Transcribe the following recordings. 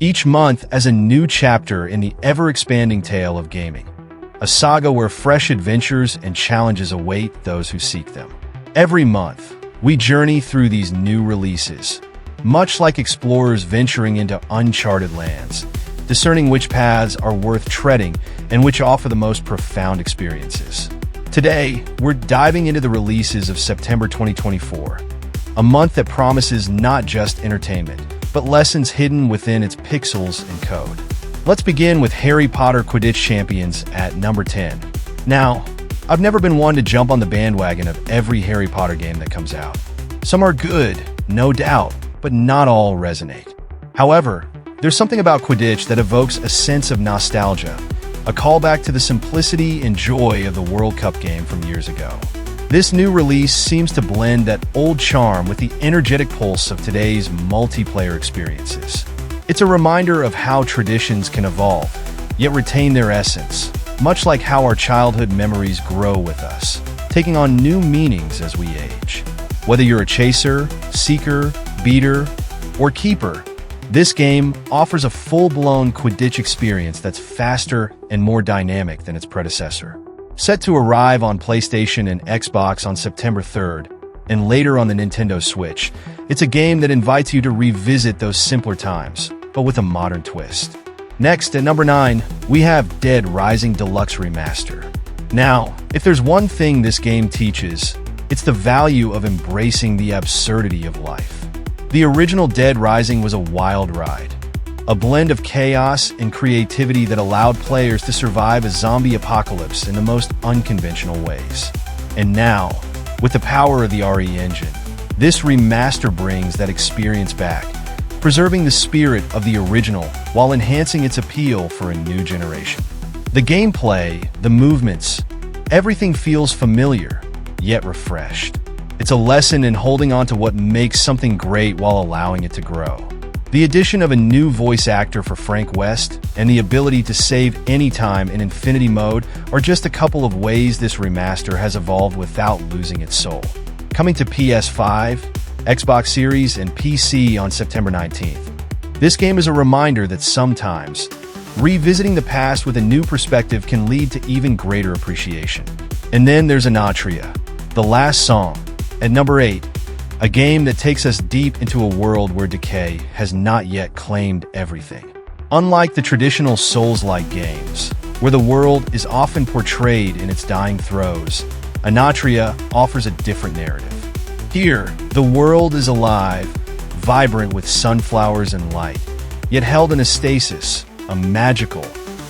each month as a new chapter in the ever-expanding tale of gaming. A saga where fresh adventures and challenges await those who seek them. Every month, we journey through these new releases, much like explorers venturing into uncharted lands, discerning which paths are worth treading and which offer the most profound experiences. Today, we're diving into the releases of September 2024, a month that promises not just entertainment, but lessons hidden within its pixels and code. Let's begin with Harry Potter Quidditch Champions at number 10. Now, I've never been one to jump on the bandwagon of every Harry Potter game that comes out. Some are good, no doubt, but not all resonate. However, there's something about Quidditch that evokes a sense of nostalgia, a callback to the simplicity and joy of the World Cup game from years ago. This new release seems to blend that old charm with the energetic pulse of today's multiplayer experiences. It's a reminder of how traditions can evolve, yet retain their essence, much like how our childhood memories grow with us, taking on new meanings as we age. Whether you're a chaser, seeker, beater, or keeper, this game offers a full-blown Quidditch experience that's faster and more dynamic than its predecessor. Set to arrive on PlayStation and Xbox on September 3rd, and later on the Nintendo Switch, it's a game that invites you to revisit those simpler times, but with a modern twist. Next, at number 9, we have Dead Rising Deluxe Remaster. Now, if there's one thing this game teaches, it's the value of embracing the absurdity of life. The original Dead Rising was a wild ride, a blend of chaos and creativity that allowed players to survive a zombie apocalypse in the most unconventional ways. And now, with the power of the RE engine, this remaster brings that experience back, preserving the spirit of the original while enhancing its appeal for a new generation. The gameplay, the movements, everything feels familiar, yet refreshed. It's a lesson in holding on to what makes something great while allowing it to grow. The addition of a new voice actor for Frank West and the ability to save anytime in Infinity Mode are just a couple of ways this remaster has evolved without losing its soul. Coming to PS5, Xbox Series, and PC on September 19th. This game is a reminder that sometimes, revisiting the past with a new perspective can lead to even greater appreciation. And then there's Enotria, The Last Song, at number 8, a game that takes us deep into a world where decay has not yet claimed everything. Unlike the traditional Souls-like games, where the world is often portrayed in its dying throes, Enotria offers a different narrative. Here, the world is alive, vibrant with sunflowers and light, yet held in a stasis, a magical,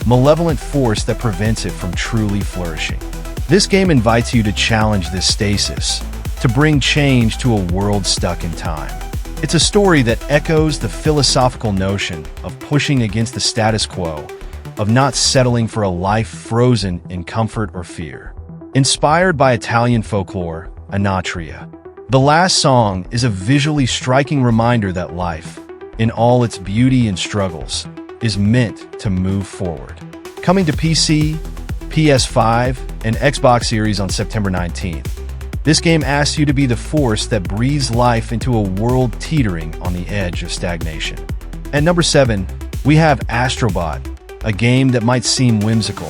malevolent force that prevents it from truly flourishing. This game invites you to challenge this stasis, to bring change to a world stuck in time. It's a story that echoes the philosophical notion of pushing against the status quo, of not settling for a life frozen in comfort or fear. Inspired by Italian folklore, Enotria, The Last Song is a visually striking reminder that life, in all its beauty and struggles, is meant to move forward. Coming to PC, PS5, and Xbox Series on September 19th, this game asks you to be the force that breathes life into a world teetering on the edge of stagnation. At number 7, we have Astrobot, a game that might seem whimsical,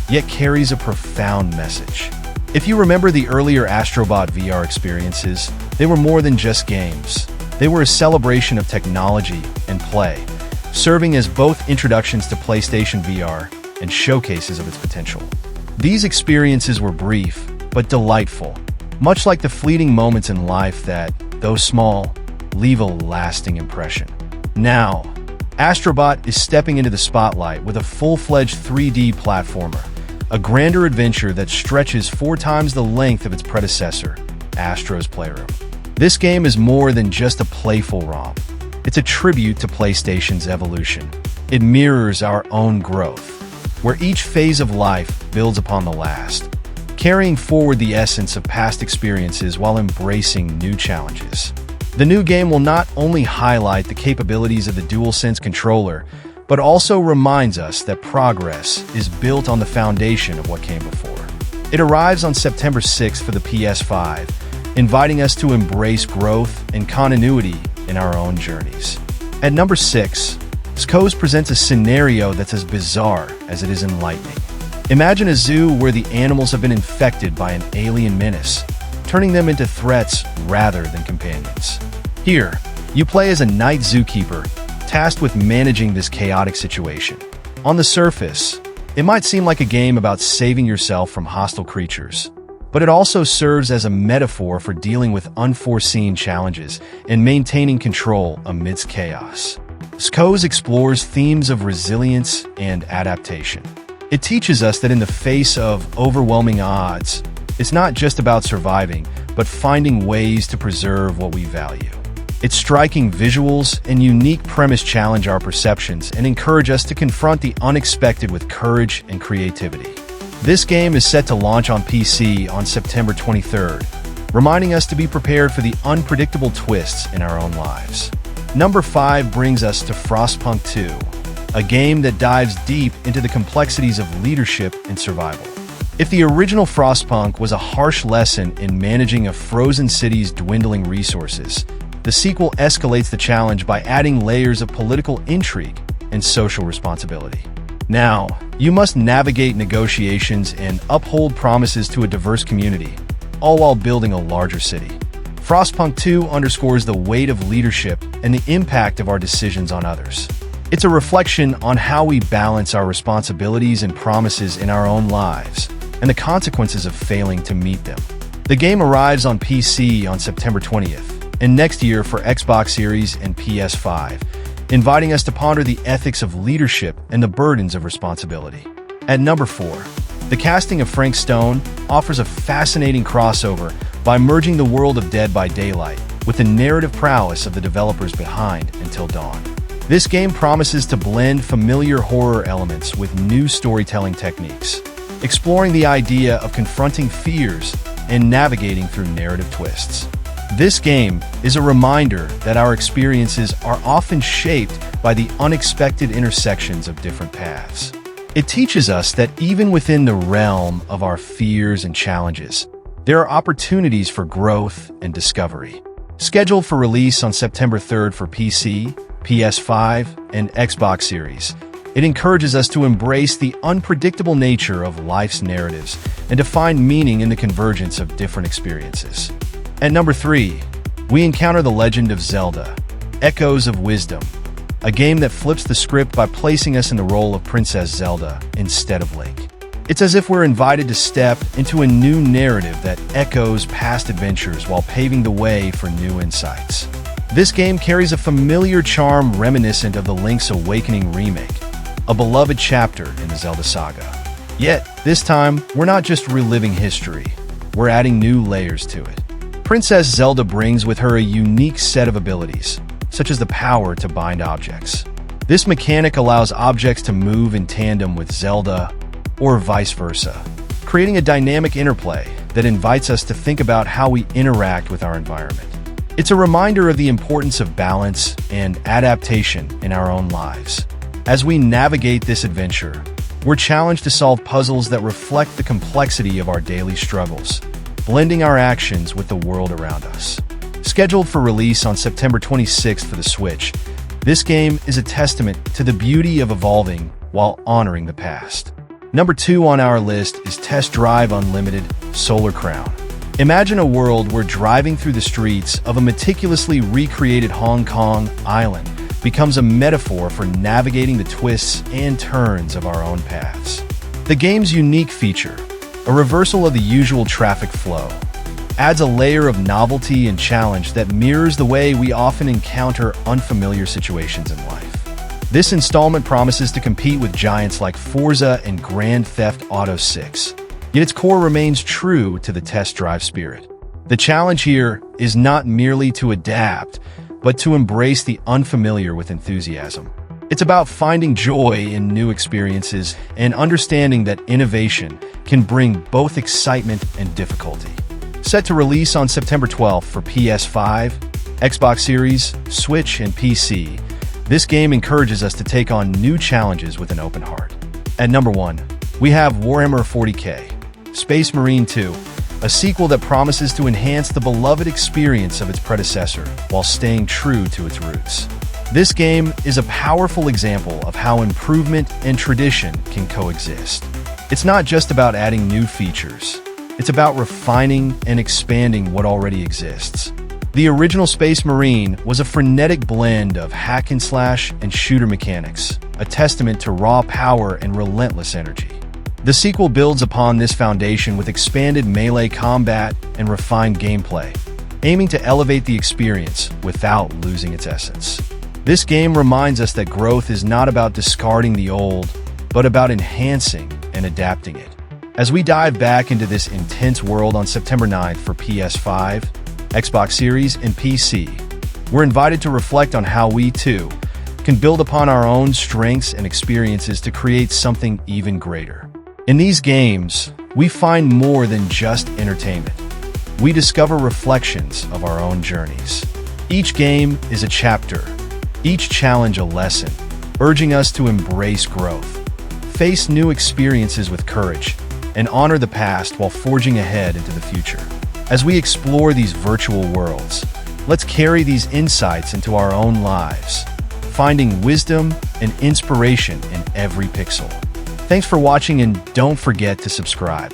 yet carries a profound message. If you remember the earlier Astrobot VR experiences, they were more than just games. They were a celebration of technology and play, serving as both introductions to PlayStation VR and showcases of its potential. These experiences were brief, but delightful, much like the fleeting moments in life that, though small, leave a lasting impression. Now, Astrobot is stepping into the spotlight with a full-fledged 3D platformer, a grander adventure that stretches 4 times the length of its predecessor, Astro's Playroom. This game is more than just a playful romp. It's a tribute to PlayStation's evolution. It mirrors our own growth, where each phase of life builds upon the last, carrying forward the essence of past experiences while embracing new challenges. The new game will not only highlight the capabilities of the DualSense controller, but also reminds us that progress is built on the foundation of what came before. It arrives on September 6th for the PS5, inviting us to embrace growth and continuity in our own journeys. At number 6, ZOOCHOSIS presents a scenario that's as bizarre as it is enlightening. Imagine a zoo where the animals have been infected by an alien menace, turning them into threats rather than companions. Here, you play as a night zookeeper, tasked with managing this chaotic situation. On the surface, it might seem like a game about saving yourself from hostile creatures, but it also serves as a metaphor for dealing with unforeseen challenges and maintaining control amidst chaos. ZOOCHOSIS explores themes of resilience and adaptation. It teaches us that in the face of overwhelming odds, it's not just about surviving, but finding ways to preserve what we value. Its striking visuals and unique premise challenge our perceptions and encourage us to confront the unexpected with courage and creativity. This game is set to launch on PC on September 23rd, reminding us to be prepared for the unpredictable twists in our own lives. Number 5 brings us to Frostpunk 2, a game that dives deep into the complexities of leadership and survival. If the original Frostpunk was a harsh lesson in managing a frozen city's dwindling resources, the sequel escalates the challenge by adding layers of political intrigue and social responsibility. Now, you must navigate negotiations and uphold promises to a diverse community, all while building a larger city. Frostpunk 2 underscores the weight of leadership and the impact of our decisions on others. It's a reflection on how we balance our responsibilities and promises in our own lives, and the consequences of failing to meet them. The game arrives on PC on September 20th, and next year for Xbox Series and PS5, inviting us to ponder the ethics of leadership and the burdens of responsibility. At number 4, the casting of Frank Stone offers a fascinating crossover by merging the world of Dead by Daylight with the narrative prowess of the developers behind Until Dawn. This game promises to blend familiar horror elements with new storytelling techniques, exploring the idea of confronting fears and navigating through narrative twists. This game is a reminder that our experiences are often shaped by the unexpected intersections of different paths. It teaches us that even within the realm of our fears and challenges, there are opportunities for growth and discovery. Scheduled for release on September 3rd for PC, PS5, and Xbox Series, it encourages us to embrace the unpredictable nature of life's narratives and to find meaning in the convergence of different experiences. At number 3, we encounter The Legend of Zelda: Echoes of Wisdom, a game that flips the script by placing us in the role of Princess Zelda instead of Link. It's as if we're invited to step into a new narrative that echoes past adventures while paving the way for new insights. This game carries a familiar charm reminiscent of the Link's Awakening remake, a beloved chapter in the Zelda saga. Yet, this time, we're not just reliving history, we're adding new layers to it. Princess Zelda brings with her a unique set of abilities, such as the power to bind objects. This mechanic allows objects to move in tandem with Zelda, or vice versa, creating a dynamic interplay that invites us to think about how we interact with our environment. It's a reminder of the importance of balance and adaptation in our own lives. As we navigate this adventure, we're challenged to solve puzzles that reflect the complexity of our daily struggles, blending our actions with the world around us. Scheduled for release on September 26th for the Switch, this game is a testament to the beauty of evolving while honoring the past. Number 2 on our list is Test Drive Unlimited Solar Crown. Imagine a world where driving through the streets of a meticulously recreated Hong Kong island becomes a metaphor for navigating the twists and turns of our own paths. The game's unique feature, a reversal of the usual traffic flow, adds a layer of novelty and challenge that mirrors the way we often encounter unfamiliar situations in life. This installment promises to compete with giants like Forza and Grand Theft Auto 6, yet its core remains true to the test drive spirit. The challenge here is not merely to adapt, but to embrace the unfamiliar with enthusiasm. It's about finding joy in new experiences and understanding that innovation can bring both excitement and difficulty. Set to release on September 12th for PS5, Xbox Series, Switch, and PC, this game encourages us to take on new challenges with an open heart. At number 1, we have Warhammer 40k, Space Marine 2, a sequel that promises to enhance the beloved experience of its predecessor while staying true to its roots. This game is a powerful example of how improvement and tradition can coexist. It's not just about adding new features. It's about refining and expanding what already exists. The original Space Marine was a frenetic blend of hack and slash and shooter mechanics, a testament to raw power and relentless energy. The sequel builds upon this foundation with expanded melee combat and refined gameplay, aiming to elevate the experience without losing its essence. This game reminds us that growth is not about discarding the old, but about enhancing and adapting it. As we dive back into this intense world on September 9th for PS5, Xbox Series, and PC, we're invited to reflect on how we, too, can build upon our own strengths and experiences to create something even greater. In these games, we find more than just entertainment. We discover reflections of our own journeys. Each game is a chapter, each challenge a lesson, urging us to embrace growth, face new experiences with courage, and honor the past while forging ahead into the future. As we explore these virtual worlds, let's carry these insights into our own lives, finding wisdom and inspiration in every pixel. Thanks for watching, and don't forget to subscribe.